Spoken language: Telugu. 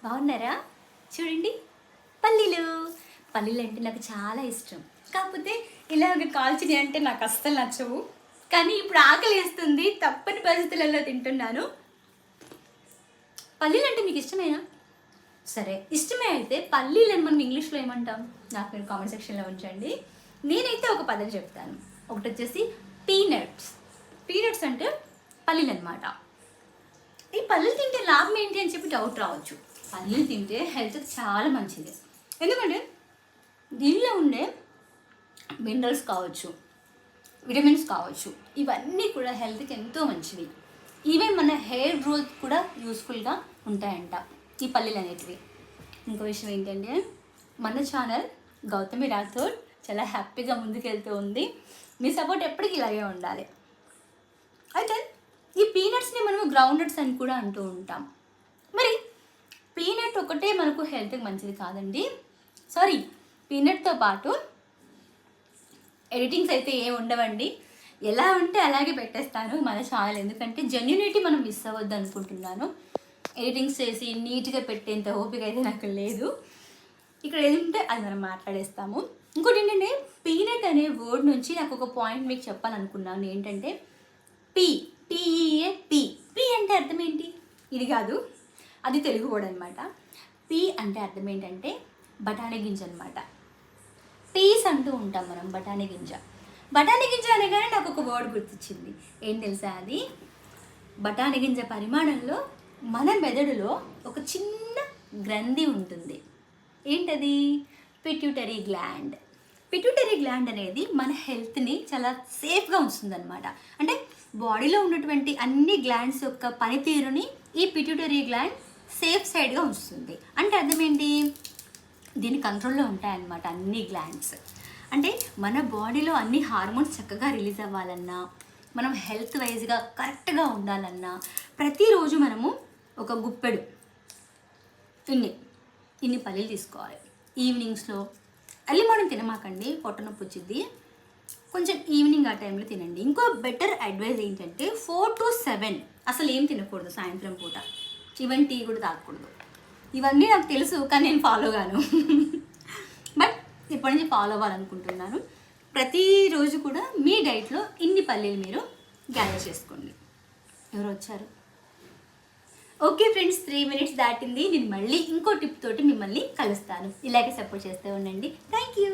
బాగున్నారా? చూడండి, పల్లీలు. పల్లీలు అంటే నాకు చాలా ఇష్టం. కాకపోతే ఇలాగ కాల్చినవి అంటే నాకు అస్సలు నచ్చవు. కానీ ఇప్పుడు ఆకలి వేస్తుంది, తప్పని పరిస్థితులలో తింటున్నాను. పల్లీలు అంటే మీకు ఇష్టమేనా? సరే, ఇష్టమే అయితే పల్లీలను మనం ఇంగ్లీష్లో ఏమంటాం? నాకు మీరు కామెంట్ సెక్షన్లో ఉంచండి. నేనైతే ఒక పదం చెప్తాను. ఒకటి వచ్చేసి పీనట్స్. పీనట్స్ అంటే పల్లీలు అనమాట. ఈ పల్లీలు తింటే లాభం ఏంటి అని చెప్పి డౌట్ రావచ్చు. పల్లీలు తింటే హెల్త్ చాలా మంచిది. ఎందుకంటే దీనిలో ఉండే మినరల్స్ కావచ్చు, విటమిన్స్ కావచ్చు, ఇవన్నీ కూడా హెల్త్కి ఎంతో మంచివి. ఈవెన్ మన హెయిర్ గ్రోత్ కూడా యూస్ఫుల్గా ఉంటాయంట ఈ పల్లీలు అనేటివి. ఇంకో విషయం ఏంటంటే మన ఛానల్ గౌతమి రాథోడ్ చాలా హ్యాపీగా ముందుకెళ్తూ ఉంది. మీ సపోర్ట్ ఎప్పటికీ ఇలాగే ఉండాలి. అయితే ఈ పీనట్స్ని మనము గ్రౌండ్ నట్స్ అని కూడా అంటూ ఉంటాం. మరి పీనట్ ఒకటే మనకు హెల్త్కి మంచిది కాదండి. సారీ, పీనట్తో పాటు ఎడిటింగ్స్ అయితే ఏమి ఉండవండి. ఎలా ఉంటే అలాగే పెట్టేస్తాను మన ఛానల్. ఎందుకంటే జెన్యూనిటీ మనం మిస్ అవ్వద్దు అనుకుంటున్నాను. ఎడిటింగ్స్ చేసి నీట్గా పెట్టేంత ఓపిక అయితే నాకు లేదు. ఇక్కడ ఏదంటే అది మనం మాట్లాడేస్తాము. ఇంకోటి ఏంటంటే పీనట్ అనే వర్డ్ నుంచి నాకు ఒక పాయింట్ మీకు చెప్పాలనుకున్నాను. ఏంటంటే పీ అంటే అర్థం ఏంటి? ఇది కాదు, అది తెలుగు వర్డ్ అనమాట. పీ అంటే అర్థం ఏంటంటే బఠానీ గింజ అనమాట. పీస్ అంటూ ఉంటాం మనం, బఠానీ గింజ. బఠానీ గింజ అనగానే నాకు ఒక వర్డ్ గుర్తొచ్చింది. ఏం తెలుసా? అది బఠానీ గింజ పరిమాణంలో మన మెదడులో ఒక చిన్న గ్రంథి ఉంటుంది. ఏంటది? Pituitary gland. పిట్యూటరీ గ్లాండ్ అనేది మన హెల్త్ని చాలా సేఫ్గా ఉంచుతుంది అనమాట. అంటే బాడీలో ఉన్నటువంటి అన్ని గ్లాండ్స్ యొక్క పనితీరుని ఈ పిట్యూటరీ గ్లాండ్ సేఫ్ సైడ్గా ఉంచుతుంది. అంటే అర్థం ఏంటి? దీని కంట్రోల్లో ఉంటాయన్నమాట అన్ని గ్లాండ్స్. అంటే మన బాడీలో అన్ని హార్మోన్స్ చక్కగా రిలీజ్ అవ్వాలన్నా, మనం హెల్త్ వైజ్గా కరెక్ట్గా ఉండాలన్నా ప్రతిరోజు మనము ఒక గుప్పెడు ఇన్ని పల్లీలు తీసుకోవాలి. ఈవినింగ్స్లో ఎర్లీ మార్నింగ్ తినమాకండి, పొట్ట నొప్పి వచ్చింది. కొంచెం ఈవినింగ్ ఆ టైంలో తినండి. ఇంకో బెటర్ అడ్వైజ్ ఏంటంటే 4 to 7 అసలు ఏం తినకూడదు సాయంత్రం పూట. ఈవెన్ టీ కూడా తాగకూడదు. ఇవన్నీ నాకు తెలుసు, కానీ నేను ఫాలో గాను. బట్ ఇప్పటి నుంచి ఫాలో అవ్వాలనుకుంటున్నాను. ప్రతిరోజు కూడా మీ డైట్లో ఇన్ని పల్లీలు మీరు గ్యాదర్ చేసుకోండి. ఎవరు వచ్చారు? ఓకే ఫ్రెండ్స్, 3 minutes దాటింది. నేను మళ్ళీ ఇంకో టిప్ తోటి మిమ్మల్ని కలుస్తాను. ఇలాగే సపోర్ట్ చేస్తూ ఉండండి. Thank you.